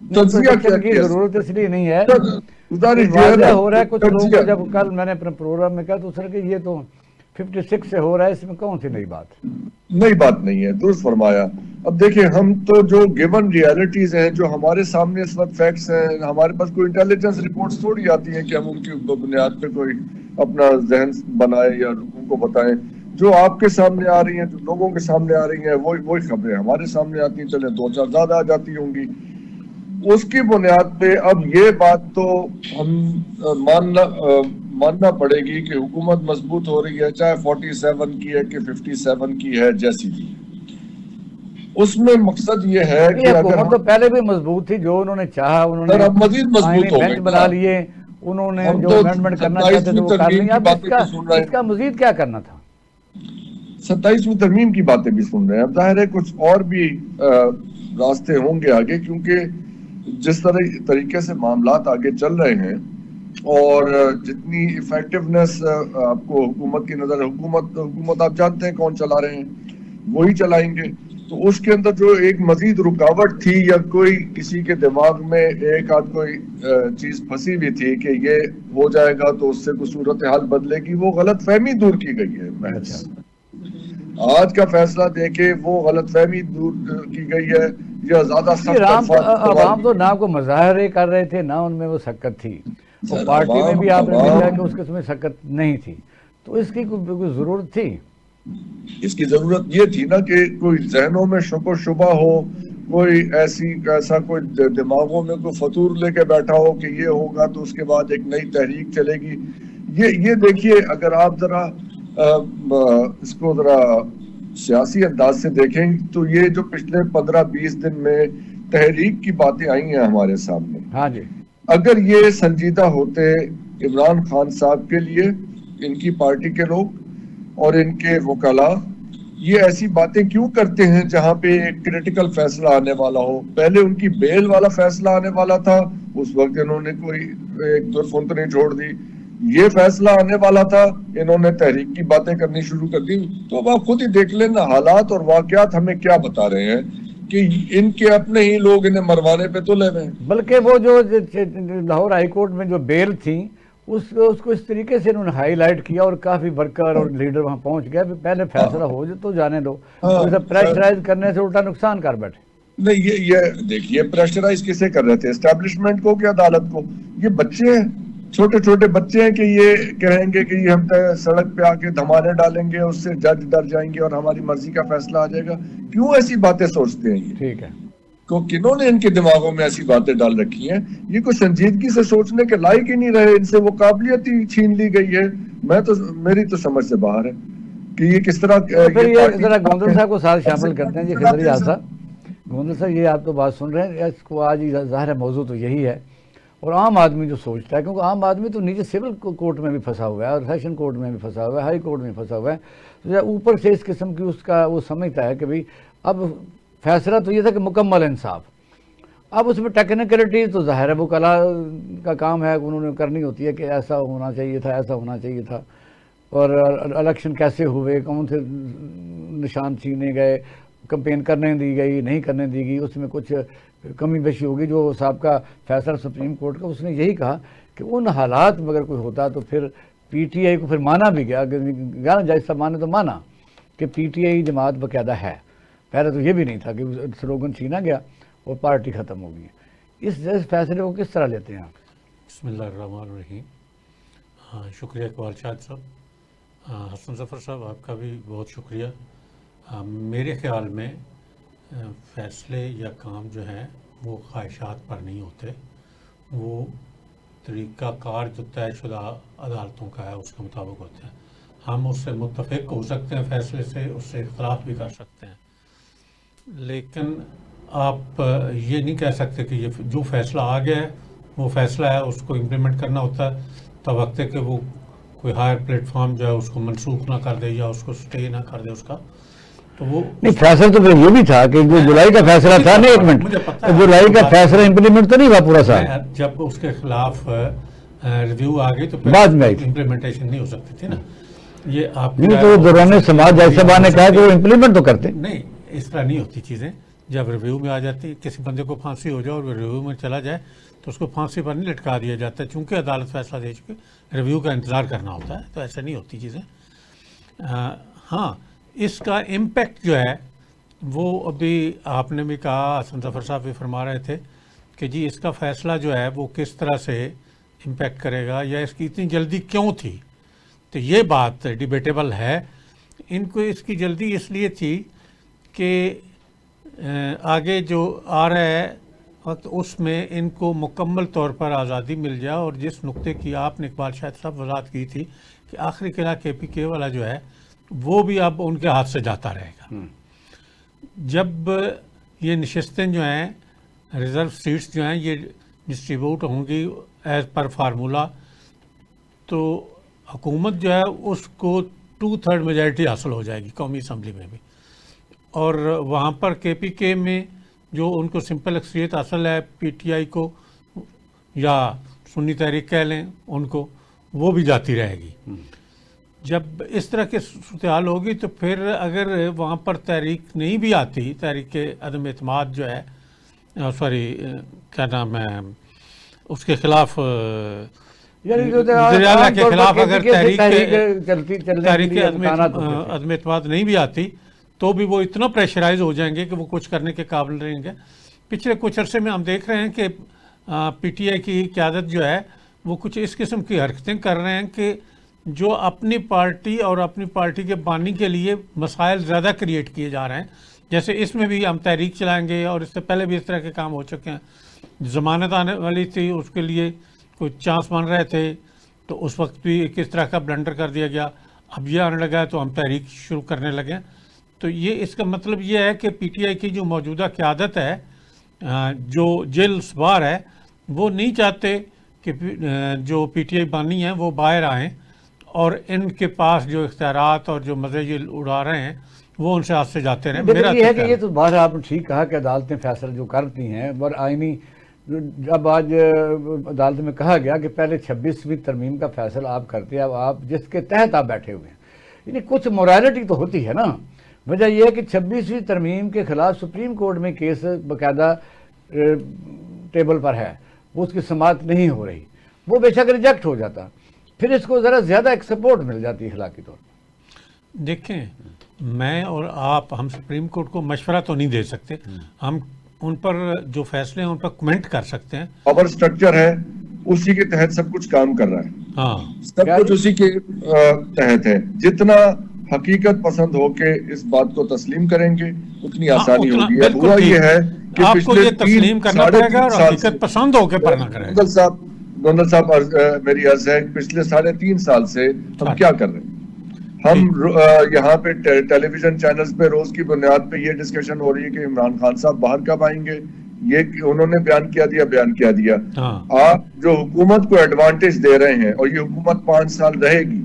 تجزیہ کیا کی ضرورت اس لیے نہیں ہے، گزارش واضح ہو رہا ہے. کچھ لوگوں کو جب کل میں نے اپنے پروگرام میں کہا تو اس نے کہ یہ تو 56 سے ہو رہا ہے، اس میں کون سی نئی بات؟ نئی بات نہیں ہے، درست فرمایا. اب دیکھیں ہم تو جو گیون ریالٹیز ہیں، جو ہمارے سامنے اس وقت فیکٹس ہیں، ہمارے پاس کوئی انٹیلیجنس رپورٹس تھوڑی آتی ہیں کہ ہم ان کی بنیاد پہ کوئی اپنا ذہن بنائیں یا لوگوں کو بتائیں. جو آپ کے سامنے آ رہی ہیں، جو لوگوں کے سامنے آ رہی ہیں، وہی خبریں ہمارے سامنے آتی ہیں. چلیں 2-4 زیادہ آ جاتی ہوں گی. اس کی بنیاد پہ اب یہ بات تو ہم ماننا پڑے گی کہ حکومت مضبوط ہو رہی ہے، چاہے 47 کی ہے کہ 57 کی ہے، جیسی بھی. اس میں مقصد یہ ہے کہ اگر حکومت تو پہلے بھی مضبوط تھی، جو انہوں نے چاہا انہوں نے اب مزید مضبوط ہو بینچ گئی. بنا لیے، انہوں نے ہم جو تو امینڈمنٹ کرنا چاہتے تھے وہ کر لیں. اب اس کا مزید کیا کرنا تھا؟ 27ویں ترمیم کی باتیں بھی سن رہے ہیں. اب ظاہر ہے کچھ اور بھی راستے ہوں گے آگے، کیونکہ جس طریقے سے معاملات آگے چل رہے ہیں اور جتنی ایفیکٹونیس آپ کو حکومت کی نظر، حکومت آپ جانتے ہیں کون چلا رہے ہیں، وہی چلائیں گے. تو اس کے اندر جو ایک مزید رکاوٹ تھی یا کوئی کسی کے دماغ میں ایک آدھ کوئی چیز پھنسی ہوئی تھی کہ یہ ہو جائے گا تو اس سے کوئی صورتحال بدلے گی، وہ غلط فہمی دور کی گئی ہے. محض آج کا فیصلہ دیکھے وہ غلط فہمی دور کی گئی ہے یا زیادہ سخت عوام تو نہ کو مظاہرے کر رہے تھے، نہ ان میں وہ سکت تھی. اور پارٹی میں بھی آپ نے دیکھا کہ اس قسم میں سکت نہیں تھی. تو اس کی کوئی ضرورت تھی؟ اس کی ضرورت یہ تھی نا کہ کوئی ذہنوں میں شک و شبہ ہو، کوئی ایسا کوئی دماغوں میں کوئی فطور لے کے بیٹھا ہو کہ یہ ہوگا تو اس کے بعد ایک نئی تحریک چلے گی. یہ دیکھیے، اگر آپ ذرا اس کو ذرا سیاسی انداز سے دیکھیں تو یہ جو پچھلے 15-20 دن میں تحریک کی باتیں آئی ہیں ہمارے سامنے، ہاں جی، اگر یہ سنجیدہ ہوتے عمران خان صاحب کے لیے، ان کی پارٹی کے لوگ اور ان کے وکلاء یہ ایسی باتیں کیوں کرتے ہیں جہاں پہ ایک کریٹیکل فیصلہ آنے والا ہو؟ پہلے ان کی بیل والا فیصلہ آنے والا تھا، اس وقت انہوں نے کوئی ایک درفنتنی چھوڑ دی. یہ فیصلہ آنے والا تھا، انہوں نے تحریک کی باتیں کرنی شروع کر دی. تو اب آپ خود ہی دیکھ لینا حالات اور واقعات ہمیں کیا بتا رہے ہیں کہ ان کے اپنے ہی لوگ انہیں مروانے پہ تلے ہوئے ہیں. بلکہ وہ جو لاہور ہائی کورٹ میں جو بیل تھی اس کو اس طریقے سے انہوں نے ہائی لائٹ کیا اور کافی ورکر اور لیڈر وہاں پہنچ گئے. پہلے فیصلہ ہو جائے تو جانے دو، پریشرائز کرنے سے الٹا نقصان کر بیٹھے. نہیں، یہ دیکھیے پریشرائز کسے کر رہے تھے؟ اسٹیبلشمنٹ کو کہ عدالت کو؟ یہ بچے ہیں، چھوٹے چھوٹے بچے ہیں کہ یہ کہیں گے کہ یہ ہم سڑک پہ آ کے دھمانے ڈالیں گے، اس سے جج ڈر جائیں گے اور ہماری مرضی کا فیصلہ آ جائے گا. کیوں ایسی باتیں سوچتے ہیں؟ یہ ٹھیک ہے، کنہوں نے ان کے دماغوں میں ایسی باتیں ڈال رکھی ہیں؟ یہ کوئی سنجیدگی سے سوچنے کے لائق ہی نہیں رہے. ان سے وہ قابلیت ہی چھین لی گئی ہے. میری تو سمجھ سے باہر ہے کہ یہ کس طرح. پھر یہ ذرا گوندل صاحب کو ساتھ شامل کرتے ہیں. جی خضری آسا گوندل صاحب، یہ آپ تو بات سن رہے ہیں، اس کو آج ظاہر موضوع تو یہی ہے. اور عام آدمی جو سوچتا ہے، کیونکہ عام آدمی تو نیچے سول کورٹ میں بھی پھنسا ہوا ہے اور سیشن کورٹ میں بھی پھنسا ہوا ہے، ہائی کورٹ میں پھنسا ہوا ہے. تو اوپر سے اس قسم کی اس کا وہ سمجھتا ہے کہ بھئی اب فیصلہ تو یہ تھا کہ مکمل انصاف. اب اس میں ٹیکنیکلٹی تو ظاہر ہے وہ کلا کا کام ہے، انہوں نے کرنی ہوتی ہے کہ ایسا ہونا چاہیے تھا، ایسا ہونا چاہیے تھا، اور الیکشن کیسے ہوئے، کون سے نشان چھینے گئے، کمپین کرنے دی گئی، نہیں کرنے دی گئی، اس میں کچھ کمی بیشی ہوگی. جو سابقہ فیصلہ سپریم کورٹ کا، اس نے یہی کہا کہ ان حالات میں اگر کوئی ہوتا تو پھر پی ٹی آئی کو پھر مانا بھی گیا جائز صاحب مانے تو مانا کہ پی ٹی آئی جماعت باقاعدہ ہے. پہلے تو یہ بھی نہیں تھا کہ سلوگن چھینا گیا اور پارٹی ختم ہو گئی. اس فیصلے کو کس طرح لیتے ہیں آپ؟ بسم اللہ الرحمن الرحیم. شکریہ اقبال شاہد صاحب. حسن ظفر صاحب آپ کا بھی بہت شکریہ. میرے خیال میں فیصلے یا کام جو ہیں وہ خواہشات پر نہیں ہوتے، وہ طریقہ کار جو طے شدہ عدالتوں کا ہے اس کے مطابق ہوتے ہیں. ہم اس سے متفق ہو سکتے ہیں فیصلے سے، اس سے اختلاف بھی کر سکتے ہیں، لیکن آپ یہ نہیں کہہ سکتے کہ یہ جو فیصلہ آ گیا ہے وہ فیصلہ ہے، اس کو امپلیمنٹ کرنا ہوتا ہے. تب وقت ہے کہ وہ کوئی ہائر پلیٹ فارم جو ہے اس کو منسوخ نہ کر دے یا اس کو سٹے نہ کر دے اس کا. تو وہ نہیں، فیصلہ تو پھر یہ بھی تھا کہ جو جولائی کا فیصلہ تھا. نہیں، ایک منٹ، جولائی کا فیصلہ امپلیمنٹ تو نہیں ہوا پورا سال. جب اس کے خلاف ریویو آ گئی تو بعد میں امپلیمنٹیشن نہیں ہو سکتی تھی نا. یہ آپ نہیں تو دوران سماج جیسے صاحب نے کہا کہ وہ امپلیمنٹ تو کرتے نہیں، اس طرح نہیں ہوتی چیزیں. جب ریویو میں آ جاتی، کسی بندے کو پھانسی ہو جائے اور ریویو میں چلا جائے تو اس کو پھانسی پر نہیں لٹکا دیا جاتا ہے، چونکہ عدالت فیصلہ دے چکے، ریویو کا انتظار کرنا ہوتا ہے. تو ایسا نہیں ہوتی چیزیں. ہاں، اس کا امپیکٹ جو ہے وہ ابھی آپ نے بھی کہا، حسن ظفر صاحب بھی فرما رہے تھے کہ جی اس کا فیصلہ جو ہے وہ کس طرح سے امپیکٹ کرے گا، یا اس کی اتنی جلدی کیوں تھی. تو یہ بات ڈیبیٹیبل ہے. ان کو اس کی جلدی اس لیے تھی کہ آگے جو آ رہا ہے وقت، اس میں ان کو مکمل طور پر آزادی مل جائے. اور جس نقطے کی آپ نے اقبال شاہد صاحب وضاحت کی تھی کہ آخری قلعہ کے پی کے والا جو ہے وہ بھی اب ان کے ہاتھ سے جاتا رہے گا. جب یہ نشستیں جو ہیں، ریزرو سیٹس جو ہیں، یہ ڈسٹریبیوٹ ہوں گی ایز پر فارمولا، تو حکومت جو ہے اس کو 2/3 میجارٹی حاصل ہو جائے گی قومی اسمبلی میں بھی. اور وہاں پر کے پی کے میں جو ان کو سمپل اکثریت حاصل ہے، پی ٹی آئی کو یا سنی تحریک کہہ لیں ان کو، وہ بھی جاتی رہے گی. جب اس طرح کی صورتحال ہوگی تو پھر اگر وہاں پر تحریک نہیں بھی آتی، تحریک عدم اعتماد جو ہے، کیا نام ہے اس کے خلاف، وزیر اعلیٰ کے خلاف اگر تحریک عدم اعتماد نہیں بھی آتی تو بھی وہ اتنا پریشرائز ہو جائیں گے کہ وہ کچھ کرنے کے قابل رہیں گے. پچھلے کچھ عرصے میں ہم دیکھ رہے ہیں کہ پی ٹی آئی کی قیادت جو ہے وہ کچھ اس قسم کی حرکتیں کر رہے ہیں کہ جو اپنی پارٹی اور اپنی پارٹی کے بانی کے لیے مسائل زیادہ کریٹ کیے جا رہے ہیں. جیسے اس میں بھی ہم تحریک چلائیں گے، اور اس سے پہلے بھی اس طرح کے کام ہو چکے ہیں. ضمانت آنے والی تھی، اس کے لیے کوئی چانس بن رہے تھے، تو اس وقت بھی کس طرح کا بلنڈر کر دیا گیا. اب یہ آنے لگا ہے تو ہم تحریک شروع کرنے لگے. تو یہ اس کا مطلب یہ ہے کہ پی ٹی آئی کی جو موجودہ قیادت ہے، جو جیل سوار ہے، وہ نہیں چاہتے کہ جو پی ٹی آئی بانی ہیں وہ باہر آئیں، اور ان کے پاس جو اختیارات اور جو مزے یہ اڑا رہے ہیں وہ ان سے ہاتھ سے جاتے رہیں. میرا یہ ہے کہ یہ تو باہر آپ نے ٹھیک کہا کہ عدالتیں فیصلہ جو کرتی ہیں، اور آئینی جب آج عدالت میں کہا گیا کہ پہلے 26ویں ترمیم کا فیصلہ آپ کرتے ہیں، اب آپ جس کے تحت آپ بیٹھے ہوئے ہیں، یعنی کچھ مورالٹی تو ہوتی ہے نا. وجہ یہ ہے کہ 26ویں ترمیم کے خلاف سپریم کورٹ میں کیس باقاعدہ ٹیبل پر ہے، وہ اس کی سماعت نہیں ہو رہی. وہ بے شک ریجیکٹ ہو جاتا، پھر اس کو ذرا زیادہ ایک سپورٹ مل جاتی ہے اخلاقی طور پر. دیکھیں، میں اور آپ، ہم سپریم کورٹ کو مشورہ تو نہیں دے سکتے، ہم ان پر جو فیصلے ہیں ان پر کمنٹ کر سکتے ہیں. پاور سٹرکچر ہے، اسی کے تحت سب کچھ کام کر رہا ہے. ہاں، سب کچھ اسی کے تحت ہے. جتنا حقیقت پسند ہو کے اس بات کو تسلیم کریں گے اتنی آسانی ہوگی. اب ہوا یہ ہے کہ آپ کو یہ تسلیم کرنا پڑے گا اور حقیقت پسند ہو کے پڑھنا کرے گا. گوندل صاحب میری عرض ہے، پچھلے 3.5 سال سے ہم کیا کر رہے ہیں؟ ہم یہاں پہ ٹیلی ویژن چینلز پہ روز کی بنیاد پہ یہ ڈسکشن ہو رہی ہے کہ عمران خان صاحب باہر کب آئیں گے، یہ انہوں نے بیان کیا دیا. آپ جو حکومت کو ایڈوانٹیج دے رہے ہیں، اور یہ حکومت 5 سال رہے گی،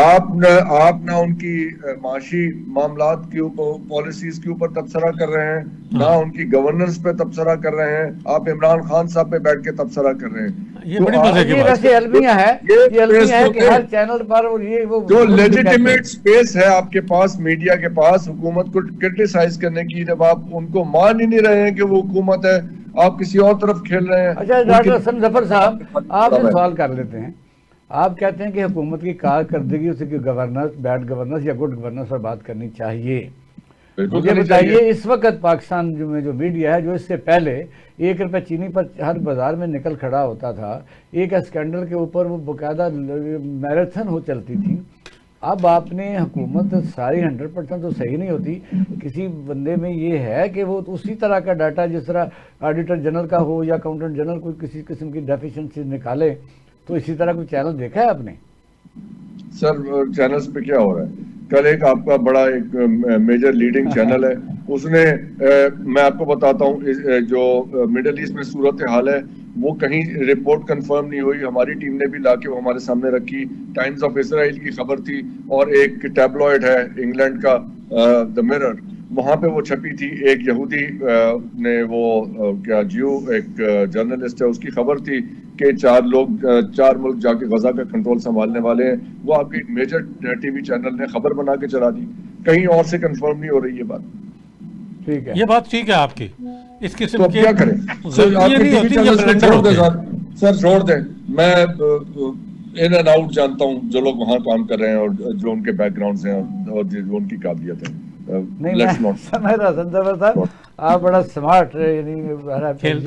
آپ نہ ان کی معاشی معاملات کی پالیسیز کے اوپر تبصرہ کر رہے ہیں، نہ ان کی گورننس پہ تبصرہ کر رہے ہیں، آپ عمران خان صاحب پہ بیٹھ کے تبصرہ کر رہے ہیں. یہ بڑی مزے کی بات ہے. المیہ ہے کہ ہر چینل پر جو لیجیٹیمیٹ سپیس ہے آپ کے پاس، میڈیا کے پاس، حکومت کو کرٹیسائز کرنے کی، جب آپ ان کو مان ہی نہیں رہے ہیں کہ وہ حکومت ہے، آپ کسی اور طرف کھیل رہے ہیں. اچھا ڈاکٹر حسن ظفر صاحب، آپ سے سوال کر لیتے ہیں. آپ کہتے ہیں کہ حکومت کی کارکردگی، اس کی گورننس، بیڈ گورننس یا گڈ گورننس پر بات کرنی چاہیے. مجھے بتائیے، اس وقت پاکستان میں جو میڈیا ہے، جو اس سے پہلے 1 روپے چینی پر ہر بازار میں نکل کھڑا ہوتا تھا، ایک اسکینڈل کے اوپر وہ باقاعدہ میراتھن ہو چلتی تھی. اب آپ نے حکومت ساری 100% تو صحیح نہیں ہوتی، کسی بندے میں یہ ہے کہ وہ اسی طرح کا ڈاٹا جس طرح آڈیٹر جنرل کا ہو یا اکاؤنٹنٹ جنرل کوئی کسی قسم کی ڈیفیشنسی نکالے، تو اسی طرح کوئی چینل دیکھا ہے آپ نے؟ سر چینلز پہ کیا ہو رہا ہے؟ کل ایک آپ کا بڑا ایک میجر لیڈنگ چینل ہے، اس نے میں آپ کو بتاتا ہوں، جو مڈل ایسٹ میں صورتحال ہے وہ کہیں رپورٹ کنفرم نہیں ہوئی، ہماری ٹیم نے بھی لا کے وہ ہمارے سامنے رکھی. ٹائمز آف اسرائیل کی خبر تھی، اور ایک ٹیبلوئڈ ہے انگلینڈ کا دا مرر، وہاں پہ وہ چھپی تھی. ایک یہودی نے وہ ایک جرنلسٹ ہے، اس کی خبر تھی کے 4 لوگ 4 ملک جا کے غزہ کا کنٹرول سنبھالنے والے ہیں، وہ آپ کے ایک میجر ٹی وی چینل نے خبر بنا کے چلا دی، کہیں اور سے کنفرم نہیں ہو رہی یہ بات. ٹھیک ہے، یہ بات ٹھیک ہے آپ کی. اس تو قسم اب کے کیا کریں سر؟ آپ یہ کے نہیں ٹی وی ہوتی، یہ چینل کو بلنڈر چھوڑ دیں ہوتے ہیں. سر چھوڑ دیں. میں ان اینڈ آؤٹ جانتا ہوں جو لوگ وہاں کام کر رہے ہیں اور جو ان کے بیک گراؤنڈز ہیں اور جو ان کی قابلیت ہے. نہیں میں سمجھ رہا حسن ظفر صاحب آپ بڑا اسمارٹ یعنی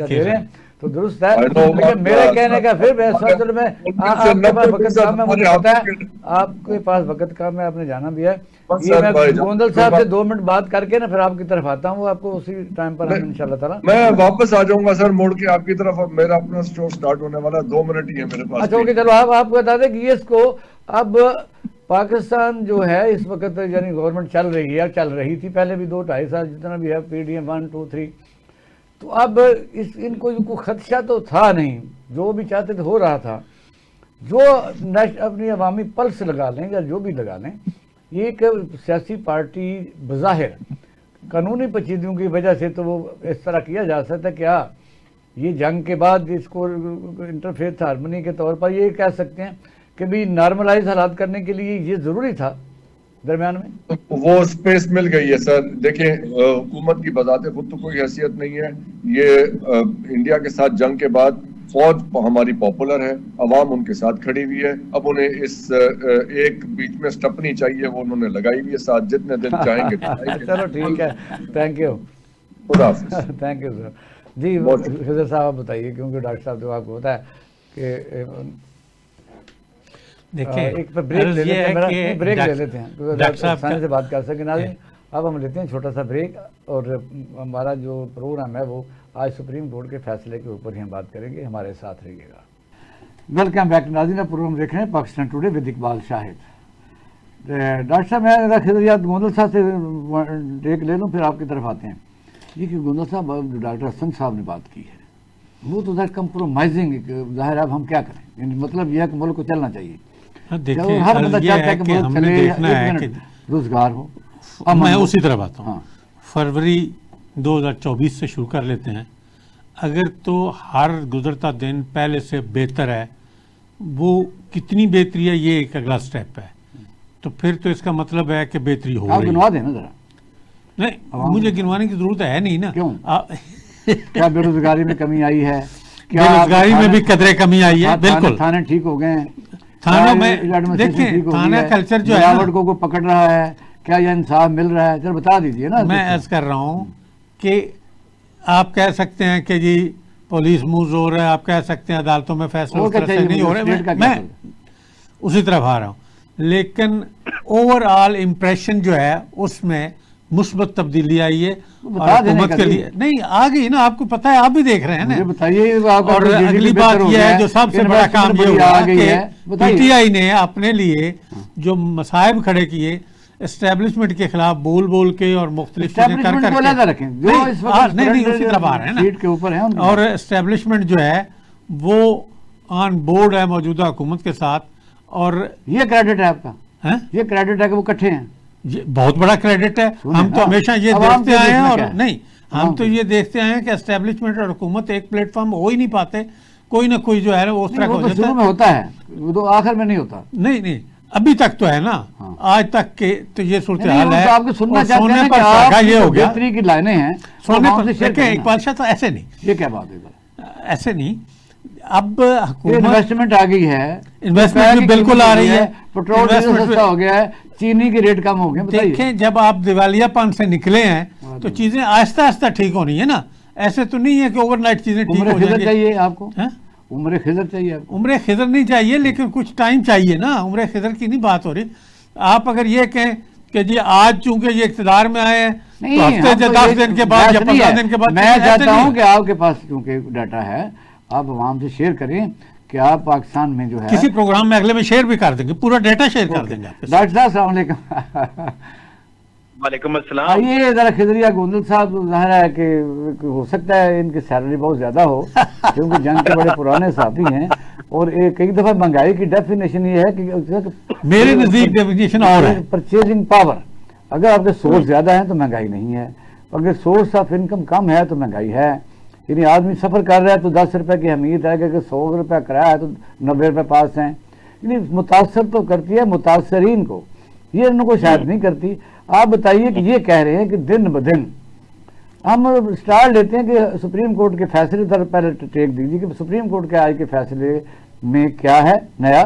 دے رہے ہیں تو درست ہے، لیکن میرے کہنے کا پھر میں سوچ رہا میں آپ کے پاس وقت کام ہے، مجھے پتا ہے آپ کے پاس وقت کام ہے، آپ نے جانا بھی ہے. یہ میں گوندل صاحب سے 2 منٹ بات کر کے نا پھر آپ کی طرف آتا ہوں، آپ کو اسی ٹائم پر ہم انشاءاللہ تعالیٰ میں واپس آ جاؤں گا سر موڑ کے آپ کی طرف. میرا اپنا سٹور سٹارٹ ہونے والا 2 منٹ ہی ہے میرے پاس. اچھا اوکے چلو آپ کو بتا دیں کہ اس کو اب پاکستان جو ہے اس وقت یعنی گورنمنٹ چل رہی ہے، چل رہی تھی پہلے بھی 2-2.5 سال جتنا بھی ہے PDM 1 2 3. تو اب ان کو خدشہ تو تھا نہیں، جو بھی چاہتے تھے ہو رہا تھا. جو اپنی عوامی پلس لگا لیں یا جو بھی لگا لیں، یہ ایک سیاسی پارٹی بظاہر قانونی پیچیدگیوں کی وجہ سے تو وہ اس طرح کیا جا سکتا ہے کہ ہاں یہ جنگ کے بعد اس کو انٹرفیس ہارمونی کے طور پر یہ کہہ سکتے ہیں کہ بھی نارملائز حالات کرنے کے لیے یہ ضروری تھا درمیان میں. وہ سپیس مل گئی ہے سر. دیکھیں حکومت کی بذات خود تو کوئی حیثیت نہیں ہے. یہ انڈیا کے ساتھ جنگ کے بعد فوج ہماری پاپولر ہے، عوام ان کے ساتھ کھڑی ہوئی ہے. اب انہیں اس ایک بیچ میں سٹپنی چاہیے، وہ انہوں نے لگائی ہوئی ہے ساتھ، جتنے دن چاہیں گے. چلو ٹھیک ہے، تھینک یو، خدا حافظ. Thank you sir. جی خضر صاحب آپ بتائیے، کیونکہ ڈاکٹر صاحب تو آپ کو ہوتا ہے کہ ایک بریک لے لیتے ہیں ڈاکٹر صاحب سے بات کر سکیں. ناظرین اب ہم لیتے ہیں چھوٹا سا بریک، اور ہمارا جو پروگرام ہے وہ آج سپریم کورٹ کے فیصلے کے اوپر ہی ہم بات کریں گے. ہمارے ساتھ رہیے گا. ویلکم بیک ناظرین، پروگرام دیکھ رہے ہیں Pakistan today with Iqbal Shahid. Doctor صاحب میں خضریات گوندل صاحب سے بریک لے لوں پھر آپ کی طرف آتے ہیں. جی کہ گوندل صاحب جو ڈاکٹر حسن صاحب نے بات کی ہے وہ تو دیٹ کمپرومائزنگ ظاہر. اب ہم کیا کریں، یعنی مطلب یہ ہے کہ ملک کو چلنا چاہیے. ہر بندہ چاہتا ہے کہ ملک چلے، روزگار ہو. میں اسی طرح بات ہوں. فروری 2024 سے شروع کر لیتے ہیں. اگر تو ہر گزرتا دن پہلے سے بہتر ہے، وہ کتنی بہتری ہے یہ ایک اگلا سٹیپ ہے. تو پھر تو اس کا مطلب ہے کہ بہتری ہو رہی ہے. گنوا دیں نا ذرا. نہیں مجھے گنوانے کی ضرورت ہے نہیں نا. کیوں؟ کیا بے روزگاری میں کمی آئی ہے؟ بے روزگاری میں بھی قدرے کمی آئی ہے. بالکل تھانے ٹھیک ہو گئے ہیں. تھانوں میں دیکھیں تھانہ کلچر جو ہے ملاوٹ کو پکڑ رہا ہے، کیا یہ انصاف مل رہا ہے؟ چل بتا دیجیے نا. میں عرض کر رہا ہوں کہ آپ کہہ سکتے ہیں کہ جی پولیس موو ہو رہا ہے، آپ کہہ سکتے ہیں عدالتوں میں فیصلہ اس طرح سے نہیں ہو رہے. میں اسی طرف آ رہا ہوں. لیکن اوور آل امپریشن جو ہے اس میں مثبت تبدیلی آئی ہے اور حکومت کے لیے نہیں آ گئی نا. آپ کو پتہ ہے، آپ بھی دیکھ رہے ہیں نا. بتائیے. اور اگلی بات یہ ہے جو سب سے بڑا کام یہ ہوا کہ پی ٹی آئی نے اپنے لیے جو مصائب کھڑے کیے اسٹیبلشمنٹ کے خلاف بول بول کے اور مختلف چیزیں کر کر نہیں اسی طرف آ رہے ہیں نا. اور اسٹیبلشمنٹ جو ہے وہ آن بورڈ ہے موجودہ حکومت کے ساتھ. اور یہ کریڈٹ ہے آپ کا، یہ کریڈٹ ہے کہ وہ کٹھے ہیں. بہت بڑا کریڈٹ ہے. ہم تو ہمیشہ یہ دیکھتے آئے ہیں، اور نہیں ہم تو یہ دیکھتے آئے ہیں کہ اسٹیبلشمنٹ اور حکومت ایک پلیٹ فارم ہو ہی نہیں پاتے. کوئی نہ کوئی جو ہے وہ اس طرح کا شروع میں ہوتا ہے، وہ تو آخر میں نہیں ہوتا. نہیں ابھی تک تو ہے نا. آج تک کے تو یہ صورتحال ہے. آپ کو سننا چاہتے ہیں کہ آپ کی بہتری کی لائنیں ہیں سونے پر. دیکھیں اقبال شاہ تو ایسے نہیں. یہ کیا بات ہے؟ ایسے نہیں. اب حکومت انویسٹمنٹ آ گئی ہے، انویسٹمنٹ بھی بالکل آ رہی ہے. پیٹرول سستا ہو گیا ہے، چینی کے ریٹ کم ہو گئے. دیکھیں جب آپ دیوالیہ پن سے نکلے ہیں تو چیزیں آہستہ آہستہ ٹھیک ہونی ہے نا. ایسے تو نہیں ہے کہ اوور نائٹ چیزیں ٹھیک ہو جائیں گی. چاہیے آپ کو عمر خضر چاہیے آپ کو. عمر خضر نہیں چاہیے، لیکن کچھ ٹائم چاہیے نا. عمر خضر کی نہیں بات ہو رہی. آپ اگر یہ کہیں کہ جی آج چونکہ یہ اقتدار میں آئے ہیں تو ہفتے 10 دن کے بعد یا 15 دن کے بعد. میں چاہتا ہوں کہ آپ کے پاس کیونکہ ڈاٹا ہے آپ عوام سے شیئر کریں کہ آپ پاکستان میں جو ہے کسی پروگرام میں اگلے میں شیئر بھی کر دیں گے، پورا ڈیٹا شیئر کر دیں گے. ڈاکٹر صاحب السلام علیکم. وعلیکم السلام. آئیے ذرا خضریہ گوندل صاحب، ظاہر ہے کہ ہو سکتا ہے ان کی سیلری بہت زیادہ ہو کیونکہ جنگ کے بڑے پرانے صحافی ہیں، اور کئی دفعہ مہنگائی کی ڈیفینیشن یہ ہے کہ میرے نزدیک ڈیفینیشن اور ہے پرچیزنگ پاور. اگر آپ کے سورس زیادہ ہیں تو مہنگائی نہیں ہے، اگر سورس آف انکم کم ہے تو مہنگائی ہے. یعنی آدمی سفر کر رہا ہے تو 10 روپے کی اہمیت ہے کہ 100 روپے کرایہ ہے تو 90 روپے پاس ہیں. یعنی متاثر تو کرتی ہے متاثرین کو، یہ ان کو شاید نہیں کرتی. آپ بتائیے کہ یہ کہہ رہے ہیں کہ دن بدن ہم اسٹار لیتے ہیں کہ سپریم کورٹ کے فیصلے پر پہلے ٹیک دیجیے کہ سپریم کورٹ کے آج کے فیصلے میں کیا ہے نیا،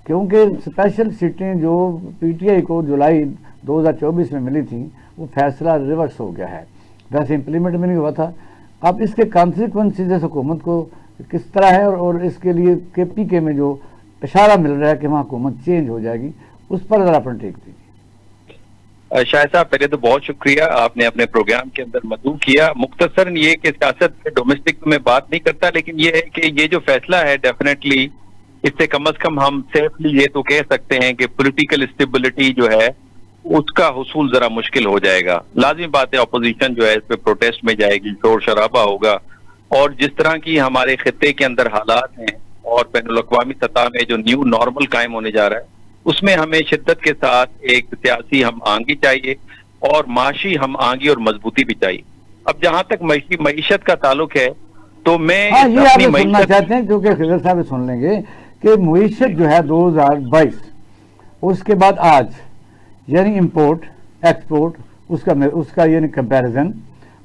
کیونکہ اسپیشل سیٹیں جو پی ٹی آئی کو جولائی 2024 میں ملی تھیں وہ فیصلہ ریورس ہو گیا ہے، ویسے امپلیمنٹ میں نہیں ہوا تھا. اب اس کے کانسیکوینسز حکومت کو کس طرح ہے اور اس کے لیے کے پی کے میں جو اشارہ مل رہا ہے کہ وہاں حکومت چینج ہو جائے گی، اس پر ذرا اپنا ٹیک دیجیے. شاہد صاحب پہلے تو بہت شکریہ، آپ نے اپنے پروگرام کے اندر مدعو کیا. مختصراً یہ کہ سیاست ڈومیسٹک میں بات نہیں کرتا، لیکن یہ ہے کہ یہ جو فیصلہ ہے ڈیفینیٹلی اس سے کم از کم ہم سیفلی یہ تو کہہ سکتے ہیں کہ پولیٹیکل اسٹیبلٹی جو ہے اس کا حصول ذرا مشکل ہو جائے گا. لازمی بات ہے اپوزیشن جو ہے اس پہ پروٹیسٹ میں جائے گی، شور شرابہ ہوگا، اور جس طرح کی ہمارے خطے کے اندر حالات ہیں اور بین الاقوامی سطح میں جو نیو نارمل قائم ہونے جا رہا ہے اس میں ہمیں شدت کے ساتھ ایک سیاسی ہم آہنگی چاہیے اور معاشی ہم آہنگی اور مضبوطی بھی چاہیے. اب جہاں تک معیشت کا تعلق ہے تو میں یہ آپ سننا چاہتے ہیں کیونکہ خضر صاحب سن لیں گے کہ معیشت جو ہے 2022 اس کے بعد آج یعنی امپورٹ ایکسپورٹ اس کا یعنی کمپیریزن،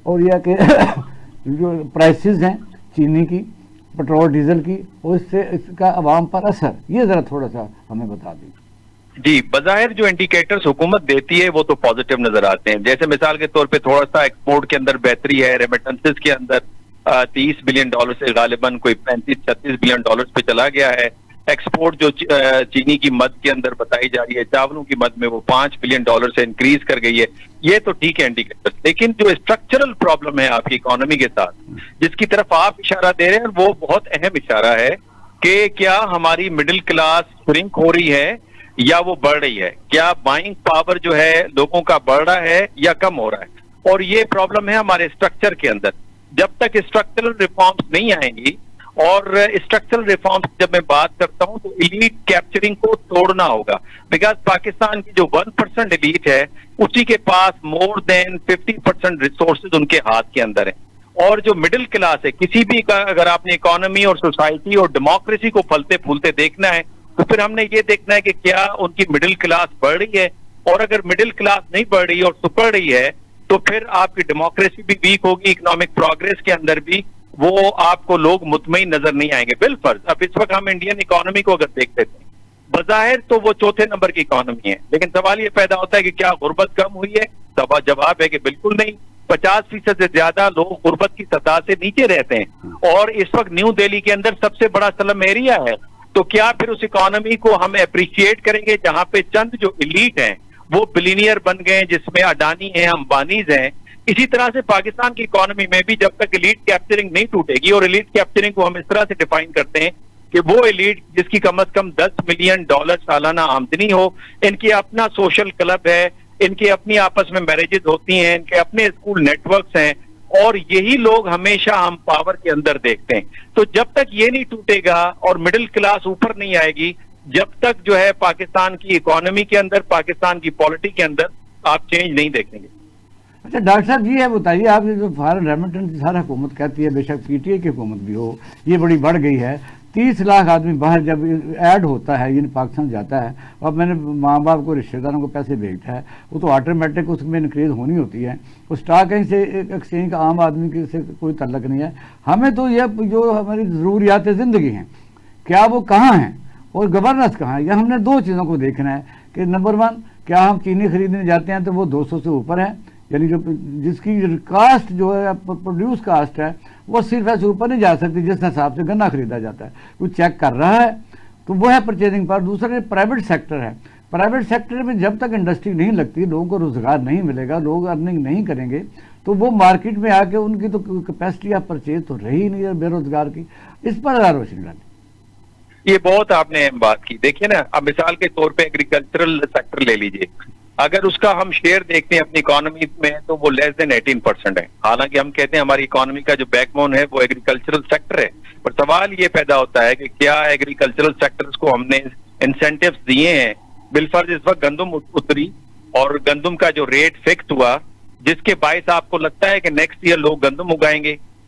اور یہ کہ جو پرائسز ہیں چینی کی، پٹرول ڈیزل کی، اور اس سے اس کا عوام پر اثر، یہ ذرا تھوڑا سا ہمیں بتا دیجیے. جی بظاہر جو انڈیکیٹرز حکومت دیتی ہے وہ تو پازیٹیو نظر آتے ہیں. جیسے مثال کے طور پہ تھوڑا سا ایکسپورٹ کے اندر بہتری ہے، ریمیٹنسز کے اندر 30 بلین ڈالر سے غالباً کوئی 35-36 بلین ڈالر پہ چلا گیا ہے. ایکسپورٹ جو چینی کی مد کے اندر بتائی جا رہی ہے، چاولوں کی مد میں وہ 5 بلین ڈالر سے انکریز کر گئی ہے. یہ تو ٹھیک ہے انڈیکیٹر، لیکن جو اسٹرکچرل پرابلم ہے آپ کی اکانومی کے ساتھ جس کی طرف آپ اشارہ دے رہے ہیں وہ بہت اہم اشارہ ہے کہ کیا ہماری مڈل کلاس شرنک ہو رہی ہے یا وہ بڑھ رہی ہے، کیا بائنگ پاور جو ہے لوگوں کا بڑھ رہا ہے یا کم ہو رہا ہے. اور یہ پرابلم ہے ہمارے اسٹرکچر کے اندر. جب تک اسٹرکچرل ریفارمز نہیں آئیں گی، اور اسٹرکچرل ریفارمز جب میں بات کرتا ہوں تو ایلیٹ کیپچرنگ کو توڑنا ہوگا، بیکاز پاکستان کی جو 1% ایلیٹ ہے اسی کے پاس مور دین 50% ریسورسز ان کے ہاتھ کے اندر ہیں. اور جو مڈل کلاس ہے کسی بھی کا اگر آپ نے اکانومی اور سوسائٹی اور ڈیموکریسی کو پھلتے پھولتے دیکھنا ہے تو پھر ہم نے یہ دیکھنا ہے کہ کیا ان کی مڈل کلاس بڑھ رہی ہے، اور اگر مڈل کلاس نہیں بڑھ رہی اور سپڑ رہی ہے تو پھر آپ کی ڈیموکریسی بھی ویک ہوگی، اکنامک پروگریس کے اندر بھی وہ آپ کو لوگ مطمئن نظر نہیں آئیں گے. بالفرض اب اس وقت ہم انڈین اکانومی کو اگر دیکھتے تھے بظاہر تو وہ چوتھے نمبر کی اکانومی ہے، لیکن سوال یہ پیدا ہوتا ہے کہ کیا غربت کم ہوئی ہے؟ جواب ہے کہ بالکل نہیں. 50% سے زیادہ لوگ غربت کی سطح سے نیچے رہتے ہیں، اور اس وقت نیو دہلی کے اندر سب سے بڑا سلم ایریا ہے. تو کیا پھر اس اکانومی کو ہم اپریشیٹ کریں گے جہاں پہ چند جو ایلیٹ ہیں وہ بلینئر بن گئے جس میں اڈانی ہیں، امبانیز ہیں؟ اسی طرح سے پاکستان کی اکانومی میں بھی جب تک ایلیٹ کیپچرنگ نہیں ٹوٹے گی، اور ایلیٹ کیپچرنگ کو ہم اس طرح سے ڈیفائن کرتے ہیں کہ وہ ایلیٹ جس کی کم از کم 10 ملین ڈالر سالانہ آمدنی ہو، ان کی اپنا سوشل کلب ہے، ان کی اپنی آپس میں میرجز ہوتی ہیں، ان کے اپنے اسکول نیٹ ورکس ہیں، اور یہی لوگ ہمیشہ ہم پاور کے اندر دیکھتے ہیں. تو جب تک یہ نہیں ٹوٹے گا اور مڈل کلاس اوپر نہیں آئے گی، جب تک جو ہے پاکستان کی اکانومی کے اندر، پاکستان کی پالیٹی کے اندر آپ چینج نہیں دیکھیں گے. اچھا ڈاکٹر صاحب یہ ہے بتائیے، آپ جو فارن ریمیٹنس سارا حکومت کہتی ہے، بے شک پی ٹی اے کی حکومت بھی ہو، یہ بڑی بڑھ گئی ہے. 30 لاکھ آدمی باہر جب ایڈ ہوتا ہے یعنی پاکستان جاتا ہے، اور میں نے ماں باپ کو رشتہ داروں کو پیسے بھیجتا ہے، وہ تو آٹومیٹک اس میں انکریز ہونی ہوتی ہے. اس اسٹاک ایکسچینج کا عام آدمی سے کوئی تعلق نہیں ہے. ہمیں تو یہ جو ہماری ضروریات زندگی ہیں کیا وہ کہاں ہیں اور گورننس کہاں ہے، یہ ہم نے دو چیزوں کو دیکھنا ہے کہ نمبر 1 کیا ہم چینی خریدنے جاتے ہیں تو وہ 200 سے اوپر ہے، یعنی جو جس کی کاسٹ جو ہے پروڈیوس کاسٹ ہے وہ صرف ایسے اوپر نہیں جا سکتی جس حساب سے گنا خریدا جاتا ہے، وہ چیک کر رہا ہے تو وہ ہے پرچیزنگ پر. دوسرا پرائیویٹ سیکٹر ہے. پرائیویٹ سیکٹر میں جب تک انڈسٹری نہیں لگتی، لوگوں کو روزگار نہیں ملے گا، لوگ ارننگ نہیں کریں گے تو وہ مارکیٹ میں آ کے ان کی تو کیپیسٹی آف پرچیز تو رہی نہیں ہے بے روزگار کی. اس پر روشنی ڈالیں. یہ بہت آپ نے اہم بات کی. دیکھیے نا، اب مثال کے طور پہ ایگریکلچرل سیکٹر لے لیجئے، اگر اس کا ہم شیئر دیکھتے ہیں اپنی اکانومی میں تو وہ لیس دین 18% ہے. حالانکہ ہم کہتے ہیں ہماری اکانومی کا جو بیک بون ہے وہ ایگریکلچرل سیکٹر ہے، پر سوال یہ پیدا ہوتا ہے کہ کیا ایگریکلچرل سیکٹرز کو ہم نے انسینٹیوز دیے ہیں؟ بالفرض اس وقت گندم اتری اور گندم کا جو ریٹ فکس ہوا جس کے باعث آپ کو لگتا ہے کہ نیکسٹ ایئر لوگ گندم اگائیں گے.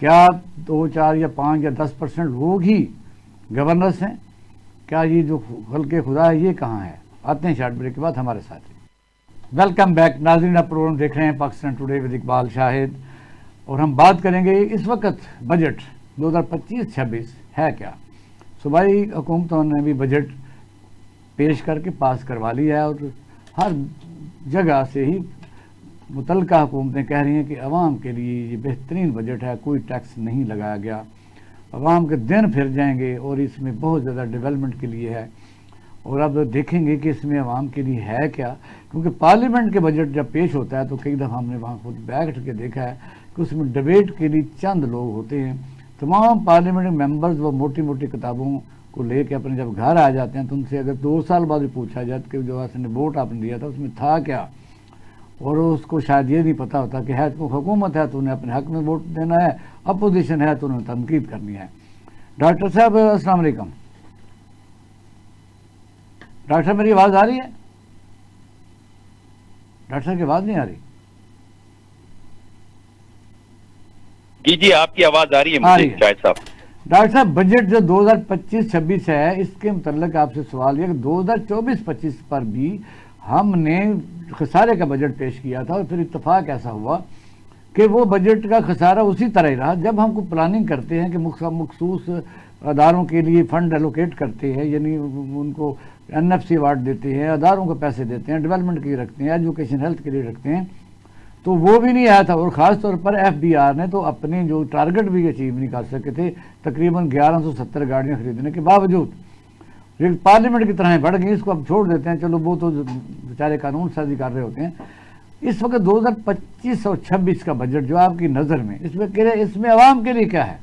کیا 2 4 یا 5 یا 10% لوگ ہی گورنرس ہیں؟ کیا یہ جو خلق خدا ہے یہ کہاں ہے؟ آتے ہیں شارٹ بریک کے بعد ہمارے ساتھ. ویلکم بیک ناظرین، آپ پروگرام دیکھ رہے ہیں پاکستان ٹوڈے ود اقبال شاہد، اور ہم بات کریں گے اس وقت بجٹ 2025-26 ہے کیا. صوبائی حکومتوں نے بھی بجٹ پیش کر کے پاس کروا لیا ہے، اور ہر جگہ سے ہی متعلقہ حکومتیں کہہ رہی ہیں کہ عوام کے لیے یہ بہترین بجٹ ہے، کوئی ٹیکس نہیں لگایا گیا، عوام کے دن پھر جائیں گے، اور اس میں بہت زیادہ ڈیولپمنٹ کے لیے ہے. اور اب دیکھیں گے کہ اس میں عوام کے لیے ہے کیا، کیونکہ پارلیمنٹ کے بجٹ جب پیش ہوتا ہے تو کئی دفعہ ہم نے وہاں خود بیٹھ کے دیکھا ہے کہ اس میں ڈبیٹ کے لیے چند لوگ ہوتے ہیں. تمام پارلیمنٹ ممبرز وہ موٹی موٹی کتابوں کو لے کے اپنے جب گھر آ جاتے ہیں تو ان سے اگر 2 سال بعد پوچھا جائے کہ جو آپ نے ووٹ آپ نے دیا تھا اس میں تھا کیا، اور اس کو شاید یہ نہیں پتہ ہوتا کہ ہے تو حکومت ہے تو انہیں اپنے حق میں ووٹ دینا ہے، اپوزیشن ہے تو انہیں تنقید کرنی ہے. ڈاکٹر صاحب السلام علیکم. ڈاکٹر صاحب میری آواز آ رہی ہے؟ ڈاکٹر صاحب کی آواز نہیں آ رہی. جی آپ کی آواز آ رہی ہے مجھے شاہد صاحب. ڈاکٹر صاحب بجٹ جو 2025-26 ہے اس کے متعلق آپ سے سوال یہ کہ 2024-25 پر بھی ہم نے خسارے کا بجٹ پیش کیا تھا، اور پھر اتفاق ایسا ہوا کہ وہ بجٹ کا خسارہ اسی طرح ہی رہا. جب ہم کو پلاننگ کرتے ہیں کہ مخصوص اداروں کے لیے فنڈ ایلوکیٹ کرتے ہیں، یعنی ان کو NFC ایوارڈ دیتے ہیں، اداروں کو پیسے دیتے ہیں، ڈیولپمنٹ کے لیے رکھتے ہیں، ایجوکیشن ہیلتھ کے لیے رکھتے ہیں، تو وہ بھی نہیں آیا تھا. اور خاص طور پر FBR نے تو اپنے جو ٹارگٹ بھی اچیو نہیں کر سکے تھے، تقریباً 1170 گاڑیاں خریدنے کے باوجود. پارلیمنٹ کی طرح بڑھ گئی، اس کو اب چھوڑ دیتے ہیں، چلو وہ تو بیچارے قانون سازی کر رہے ہوتے ہیں. اس وقت 2025 اور 26 کا بجٹ جو آپ کی نظر میں اس میں عوام کے لیے کیا ہے؟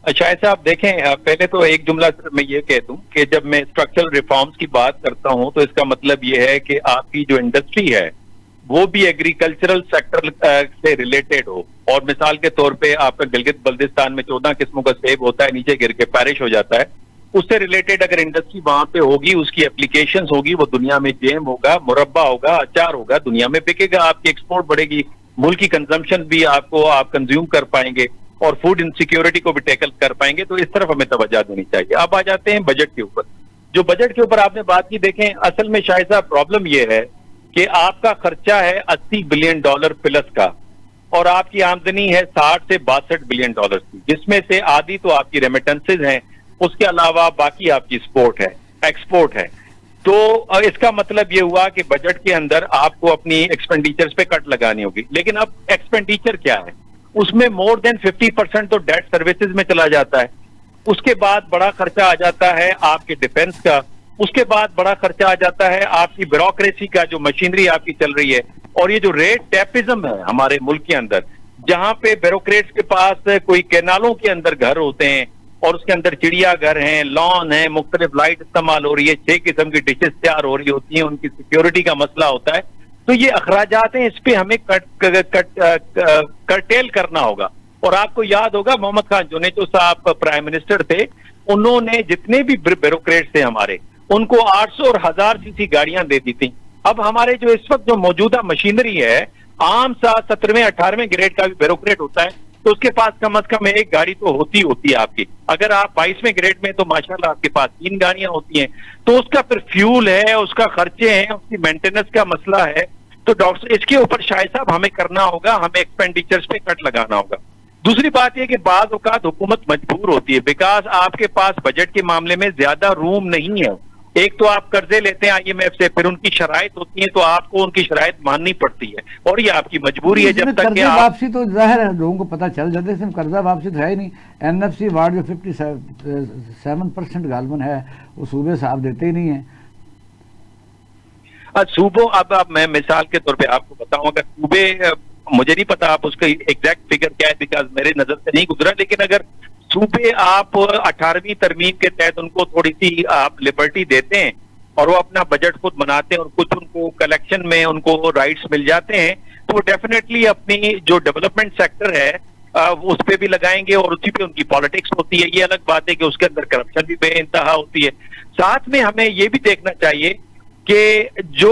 شاہد صاحب دیکھیں، پہلے تو ایک جملہ میں یہ کہہ دوں کہ جب میں اسٹرکچرل ریفارمز کی بات کرتا ہوں تو اس کا مطلب یہ ہے کہ آپ کی جو انڈسٹری ہے وہ بھی ایگریکلچرل سیکٹر سے ریلیٹڈ ہو. اور مثال کے طور پہ آپ کا گلگت بلتستان میں 14 قسموں کا سیب ہوتا ہے، نیچے گر کے پیرش ہو جاتا ہے، اس سے ریلیٹڈ اگر انڈسٹری وہاں پہ ہوگی، اس کی اپلیکیشنز ہوگی، وہ دنیا میں جیم ہوگا، مربع ہوگا، اچار ہوگا، دنیا میں بکے گا، آپ کی ایکسپورٹ بڑھے گی، ملک کی کنزمپشن بھی آپ کنزیوم کر پائیں گے، اور فوڈ انسیکیورٹی کو بھی ٹیکل کر پائیں گے. تو اس طرف ہمیں توجہ دینی چاہیے. اب آ جاتے ہیں بجٹ کے اوپر. جو بجٹ کے اوپر آپ نے بات کی، دیکھیں اصل میں شاہد صاحب پرابلم یہ ہے کہ آپ کا خرچہ ہے $80 بلین پلس کا، اور آپ کی آمدنی ہے $60 سے $62 بلین کی، جس میں سے آدھی تو آپ کی ریمیٹنسز ہیں، اس کے علاوہ باقی آپ کی ایکسپورٹ ہے. تو اس کا مطلب یہ ہوا کہ بجٹ کے اندر آپ کو اپنی ایکسپینڈیچرز پہ کٹ لگانی ہوگی. لیکن اب ایکسپینڈیچر کیا ہے؟ اس میں مور دین 50% تو ڈیٹ سروسز میں چلا جاتا ہے. اس کے بعد بڑا خرچہ آ جاتا ہے آپ کے ڈیفنس کا، اس کے بعد بڑا خرچہ آ جاتا ہے آپ کی بیوروکریسی کا، جو مشینری آپ کی چل رہی ہے. اور یہ جو ریٹ ٹیپزم ہے ہمارے ملک کے اندر، جہاں پہ بیوروکریٹس کے پاس کوئی کینالوں کے اندر گھر ہوتے ہیں اور اس کے اندر چڑیا گھر ہیں، لان ہیں، مختلف لائٹ استعمال ہو رہی ہے، 6 قسم کی ڈشز تیار ہو رہی ہوتی ہیں، ان کی سیکیورٹی کا مسئلہ ہوتا ہے. تو یہ اخراجات ہیں، اس پہ ہمیں کرٹیل کرنا ہوگا. اور آپ کو یاد ہوگا محمد خان جونیچو صاحب پرائم منسٹر تھے، انہوں نے جتنے بھی بیوروکریٹس تھے ہمارے، ان کو 800 اور 1000 cc گاڑیاں دے دی تھیں. اب ہمارے جو اس وقت جو موجودہ مشینری ہے، عام 17ویں 18ویں گریڈ کا بھی بیوروکریٹ ہوتا ہے تو اس کے پاس کم از کم ایک گاڑی تو ہوتی ہے آپ کی. اگر آپ 22ویں گریڈ میں تو ماشاءاللہ آپ کے پاس 3 گاڑیاں ہوتی ہیں. تو اس کا پھر فیول ہے، اس کا خرچے ہیں، اس کی مینٹیننس کا مسئلہ ہے. تو ڈاکٹر اس کے اوپر شاہد صاحب ہمیں کرنا ہوگا، ہمیں ایکسپینڈیچرز پہ کٹ لگانا ہوگا. دوسری بات یہ کہ بعض اوقات حکومت مجبور ہوتی ہے، بیکاز آپ کے پاس بجٹ کے معاملے میں زیادہ روم نہیں ہے. ایک تو آپ قرضے لیتے ہیں IMF سے، پھر ان کی شرائط ہوتی ہیں تو آپ کو ان کی شرائط ماننی پڑتی ہے، اور یہ آپ کی مجبوری ہے. جب تک کہ واپسی تو ظاہر ہے لوگوں کو پتہ چل جاتا ہے، صرف قرضہ واپسی تو ہے ہی نہیں. NFC ایوارڈ جو 57% غالباً ہے وہ صوبے صاحب دیتے ہی نہیں ہیں. صوبوں اب میں مثال کے طور پہ آپ کو بتاؤں، اگر صوبے، مجھے نہیں پتا آپ اس کا ایگزیکٹ فگر کیا ہے بیکاز میرے نظر سے نہیں گزرا، لیکن اگر صوبے آپ 18ویں ترمیم کے تحت ان کو تھوڑی سی آپ لبرٹی دیتے ہیں اور وہ اپنا بجٹ خود بناتے ہیں اور کچھ ان کو کلیکشن میں ان کو رائٹس مل جاتے ہیں، تو وہ ڈیفینیٹلی اپنی جو ڈیولپمنٹ سیکٹر ہے اس پہ بھی لگائیں گے اور اسی پہ ان کی پالیٹکس ہوتی ہے. یہ الگ بات ہے کہ اس کے اندر کرپشن بھی بے انتہا ہوتی ہے. ساتھ میں ہمیں یہ بھی دیکھنا چاہیے کہ جو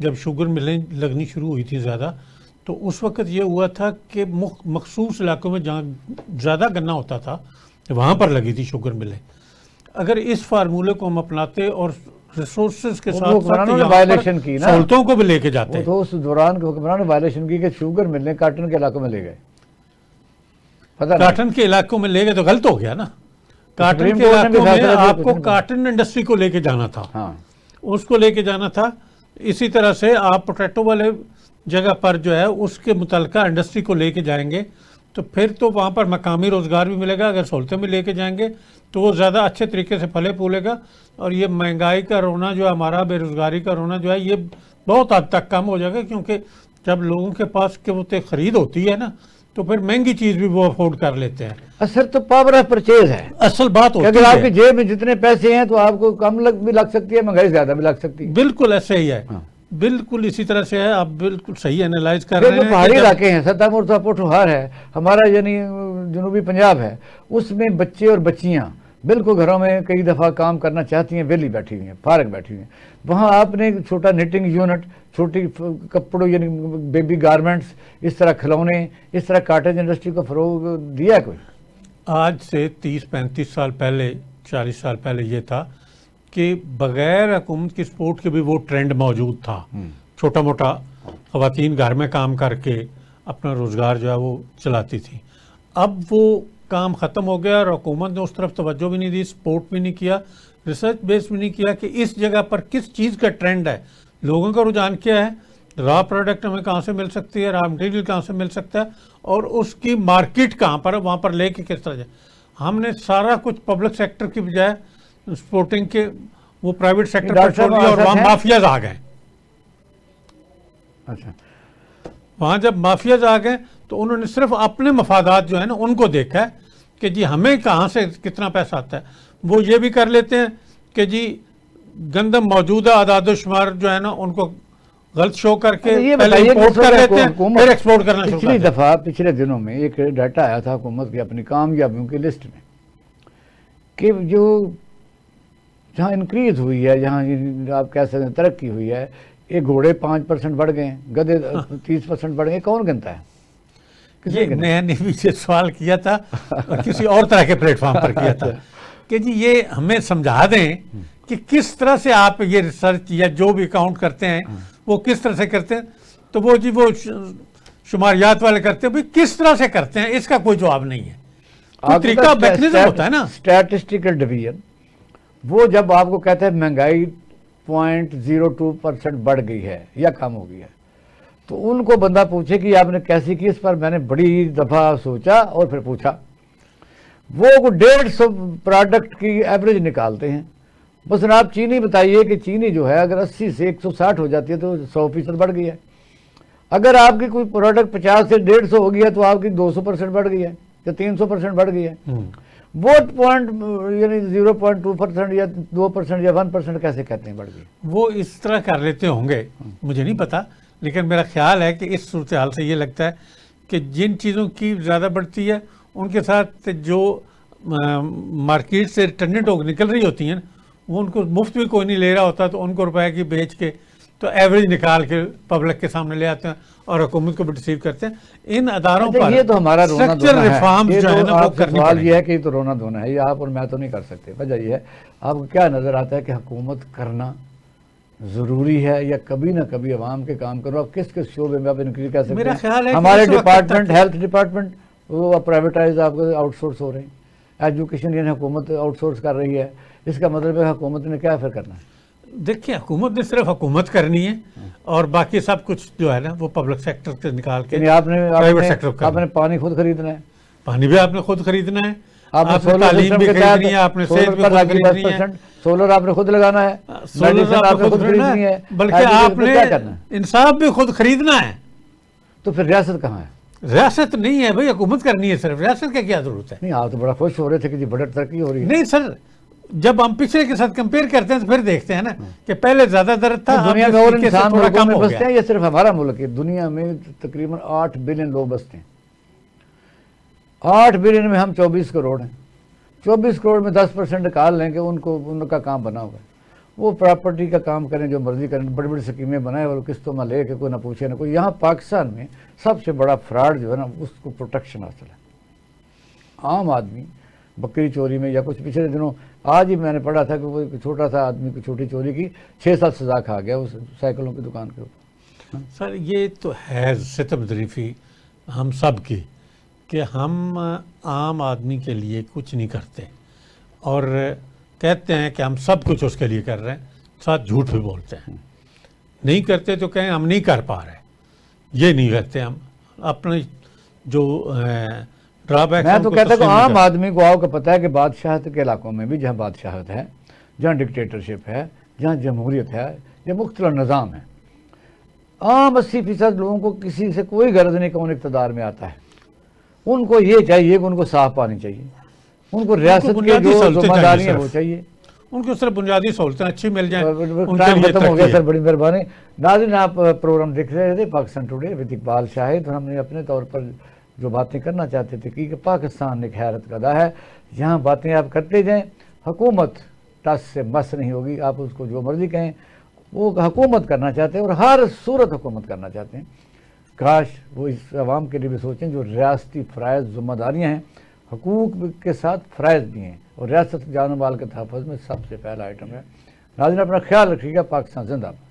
جب شوگر ملیں لگنی شروع ہوئی تھی زیادہ، تو اس وقت یہ ہوا تھا کہ مخصوص علاقوں میں جہاں زیادہ گنا ہوتا تھا وہاں پر لگی تھی شوگر ملیں۔ اگر اس فارمولے کو ہم اپناتے اور ریسورسز کے ساتھ وائلیشن کی نا، سہولتوں کو بھی لے کے جاتے ہیں، تو اس دوران کے حکمرانوں نے وائلیشن کی کہ شوگر ملنے کاٹن کے علاقوں میں لے گئے، پتہ نہیں کاٹن کے علاقوں میں لے گئے تو غلط ہو گیا نا۔ کاٹن کے علاقوں میں آپ کو کاٹن انڈسٹری کو لے کے جانا تھا، ہاں اس کو لے کے جانا تھا۔ اسی طرح سے آپ پوٹیٹو والے جگہ پر جو ہے اس کے متعلقہ انڈسٹری کو لے کے جائیں گے تو پھر تو وہاں پر مقامی روزگار بھی ملے گا۔ اگر سہولتیں بھی لے کے جائیں گے تو وہ زیادہ اچھے طریقے سے پھلے پھولے گا، اور یہ مہنگائی کا رونا جو ہے ہمارا، بے روزگاری کا رونا جو ہے، یہ بہت حد تک کم ہو جائے گا، کیونکہ جب لوگوں کے پاس قوت خرید ہوتی ہے نا تو پھر مہنگی چیز بھی وہ افورڈ کر لیتے ہیں۔ اثر تو پاور آف پرچیز ہے، اصل بات ہوتی اگر آپ ہے کی جیب میں جتنے پیسے ہیں تو آپ کو کم بھی لگ سکتی ہے، مہنگائی زیادہ بھی لگ سکتی ہے۔ بالکل ایسے ہی ہے، ہاں۔ بالکل اسی طرح سے ہے۔ آپ بالکل صحیح اینالائز کر رہے جو ہیں۔ پہاڑی علاقے ہیں، ستم اور پوٹھوہار ہے ہمارا، یعنی جنوبی پنجاب ہے، اس میں بچے اور بچیاں بالکل گھروں میں کئی دفعہ کام کرنا چاہتی ہیں، ویلی بیٹھی ہوئی ہیں، فارغ بیٹھی ہوئی ہیں، وہاں آپ نے چھوٹا نیٹنگ یونٹ، چھوٹی کپڑوں یعنی بیبی گارمنٹس، اس طرح کھلونے، اس طرح کاٹیج انڈسٹری کو فروغ دیا ہے کوئی؟ آج سے 30-35 سال پہلے، 40 سال پہلے یہ تھا کہ بغیر حکومت کی سپورٹ کے بھی وہ ٹرینڈ موجود تھا، چھوٹا موٹا خواتین گھر میں کام کر کے اپنا روزگار جو ہے وہ چلاتی تھی۔ اب وہ کام ختم ہو گیا اور حکومت نے اس طرف توجہ بھی نہیں دی، سپورٹ بھی نہیں کیا، ریسرچ بیس بھی نہیں کیا کہ اس جگہ پر کس چیز کا ٹرینڈ ہے، لوگوں کا رجحان کیا ہے، را پروڈکٹ ہمیں کہاں سے مل سکتی ہے، را مٹیریل کہاں سے مل سکتا ہے، اور اس کی مارکیٹ کہاں پر ہے، وہاں پر لے کے کس طرح جائے۔ ہم نے سارا کچھ پبلک سیکٹر کی بجائے سپورٹنگ کے وہ پرائیویٹ سیکٹر پر چھوڑ دیا، اور وہاں مافیاز آ گئے۔ اچھا، وہاں جب مافیاز آ گئے تو انہوں نے صرف اپنے مفادات جو ہیں نا ان کو دیکھا ہے کہ جی ہمیں کہاں سے کتنا پیسہ آتا ہے۔ وہ یہ بھی کر لیتے ہیں کہ جی گندم موجودہ اعداد و شمار جو ہے نا ان کو غلط شو کر کے پہلے امپورٹ کر لیتے ہیں، پھر ایکسپورٹ کرنا شروع پچھلی کرتے ہیں۔ دفعہ پچھلے دنوں میں ایک ڈیٹا آیا تھا حکومت کی اپنی کامیابیوں کی لسٹ میں کہ جو جہاں انکریز ہوئی ہے، جہاں آپ کہہ سکتے ہیں ترقی ہوئی ہے، یہ گھوڑے 5% بڑھ گئے ہیں، گدھے 30% بڑھ گئے، کون گنتا ہے؟ یہ میں نے بھی یہ سوال کیا تھا اور کسی اور طرح کے پلیٹ فارم پر کیا تھا کہ جی یہ ہمیں سمجھا دیں کہ کس طرح سے آپ یہ ریسرچ یا جو بھی کاؤنٹ کرتے ہیں وہ کس طرح سے کرتے ہیں۔ تو وہ جی وہ شماریات والے کرتے ہیں، کس طرح سے کرتے ہیں اس کا کوئی جواب نہیں ہے، کوئی طریقہ میکنزم ہوتا ہے نا۔ اسٹیٹسٹیکل ڈویژن وہ جب آپ کو کہتے ہیں مہنگائی 0.02% بڑھ گئی ہے یا کم ہو گئی ہے، تو ان کو بندہ پوچھے کہ آپ نے کیسی کی، اس پر میں نے بڑی دفعہ سوچا اور پھر پوچھا۔ وہ 150 پروڈکٹ کی ایوریج نکالتے ہیں۔ بس آپ چینی بتائیے کہ چینی جو ہے اگر 80 سے 160 ہو جاتی ہے تو 100% بڑھ گئی ہے۔ اگر آپ کی کوئی پروڈکٹ 50 سے 150 ہو گئی ہے تو آپ کی 200% بڑھ گئی ہے یا 300% بڑھ گئی ہے۔ وہ یعنی 0.2% یا 2% یا 1% کیسے کہتے ہیں بڑھ گئی؟ وہ اس طرح کر لیتے ہوں گے، مجھے نہیں پتا، لیکن میرا خیال ہے کہ اس صورتحال سے یہ لگتا ہے کہ جن چیزوں کی زیادہ بڑھتی ہے ان کے ساتھ جو مارکیٹ سے ٹرنٹ ہو نکل رہی ہوتی ہیں وہ ان کو مفت بھی کوئی نہیں لے رہا ہوتا، تو ان کو روپے کی بیچ کے تو ایوریج نکال کے پبلک کے سامنے لے آتے ہیں اور حکومت کو بھی ڈسیو کرتے ہیں۔ ان اداروں پر یہ تو ہمارا رونا دھونا ریفارمز ہے، جو ہے نا وہ کرنی سوال پڑیں یہ ہے کہ یہ تو رونا دھونا ہے، یہ آپ اور میں تو نہیں کر سکتے۔ وجہ یہ ہے آپ کو کیا نظر آتا ہے کہ حکومت کرنا ضروری ہے یا کبھی نہ کبھی عوام کے کام کرو؟ آپ کس کس شعبے میں آپ انکریز کر سکتے میرا خیال ہے ہیں؟ کہ ہمارے اس وقت ڈپارٹمنٹ، ہیلتھ ڈپارٹمنٹ وہ پرائیویٹائز آپ کو آؤٹ سورس ہو رہے ہیں، ایجوکیشن یعنی حکومت آؤٹ سورس کر رہی ہے، اس کا مطلب ہے حکومت نے کیا پھر کرنا ہے؟ دیکھیں حکومت نے صرف حکومت کرنی ہے اور باقی سب کچھ جو ہے نا وہ پبلک سیکٹر سے نکال کے یعنی آپ پرائیویٹ سیکٹر کو آپ نے پانی خود خریدنا ہے، پانی بھی آپ نے خود خریدنا ہے، آپ نے آپ نے سولر تعلیم سسٹم بھی کے خریدنی ہے، تحت آپ نے سولر صحت بھی پر خود لگی خریدنی ہے، 10%، سولر آپ نے خود لگانا ہے، سولر میڈیسن آپ نے خود خریدنی ہے، بلکہ آپ نے کیا کرنا ہے؟ انصاف بھی خود خریدنا ہے۔ تو پھر ریاست کہاں ہے؟ ریاست نہیں ہے بھائی، حکومت کرنی ہے صرف، ریاست کا کیا ضرورت ہے؟ نہیں آپ تو بڑا خوش ہو رہے تھے کہ جی بڑا ترقی ہو رہی ہے۔ نہیں سر، جب ہم پچھلے کے ساتھ کمپیئر کرتے ہیں تو پھر دیکھتے ہیں نا کہ پہلے زیادہ درد تھا، دنیا اب میں اس اور طریقے سے انسان تھوڑا ملکوں کم میں ہو بستے گیا۔ ہیں، یہ صرف ہمارا ملک ہے، دنیا میں تقریباً 8 بلین لوگ بستے ہیں۔ 8 بلین میں ہم 24 کروڑ ہیں، 24 کروڑ میں 10% نکال لیں کہ ان کا کام بنا ہوا ہے، وہ پراپرٹی کا کام کریں جو مرضی کریں, بڑی بڑی سکیمیں بنائیں اور قسطوں میں لے کے کوئی نہ پوچھے نہ کوئی. یہاں پاکستان میں سب سے بڑا فراڈ جو ہے نا اس کو پروٹیکشن حاصل ہے. عام آدمی بکری چوری میں یا کچھ پچھلے دنوں آج ہی میں نے پڑھا تھا کہ وہ ایک چھوٹا سا آدمی کو چھوٹی چوری کی 6 سال سزا کھا گیا اس سائیکلوں کی دکان کے اوپر. سر یہ تو ہے ستم ظریفی ہم سب کی کہ ہم عام آدمی کے لیے کچھ نہیں کرتے اور کہتے ہیں کہ ہم سب کچھ اس کے لیے کر رہے ہیں, ساتھ جھوٹ بھی بولتے ہیں. نہیں کرتے تو کہیں ہم نہیں کر پا رہے, یہ نہیں کرتے ہم اپنے جو ڈرا بیک. میں تو کہتا ہوں عام آدمی کو آپ کو پتہ ہے کہ بادشاہت کے علاقوں میں بھی جہاں بادشاہت ہے, جہاں ڈکٹیٹرشپ ہے, جہاں جمہوریت ہے, یہ مختلف نظام ہے, عام 80% لوگوں کو کسی سے کوئی غرض نہیں کون اقتدار میں آتا ہے. ان کو یہ چاہیے کہ ان کو صاف پانی چاہیے, ان کو ریاست کی جو ذمہ داریاں وہ چاہیے, ان کو صرف بنیادی سہولتیں اچھی مل جائیں. ٹائم ختم ہو گیا سر, بڑی مہربانی. ناظرین آپ پروگرام دیکھ رہے تھے پاکستان ٹوڈے ود اقبال شاہد, اور ہم نے اپنے طور پر جو باتیں کرنا چاہتے تھے کہ پاکستان ایک حیرت قدا ہے, یہاں باتیں آپ کرتے جائیں, حکومت ٹس سے مس نہیں ہوگی. آپ اس کو جو مرضی کہیں, وہ حکومت کرنا چاہتے ہیں اور ہر صورت حکومت کرنا چاہتے ہیں. کاش وہ اس عوام کے لیے بھی سوچیں جو ریاستی فرائض ذمہ داریاں ہیں, حقوق کے ساتھ فرائض بھی ہیں, اور ریاست جان و مال کے تحفظ میں سب سے پہلا آئٹم ہے. ناظرین اپنا خیال رکھیے گا. پاکستان زندہ باد.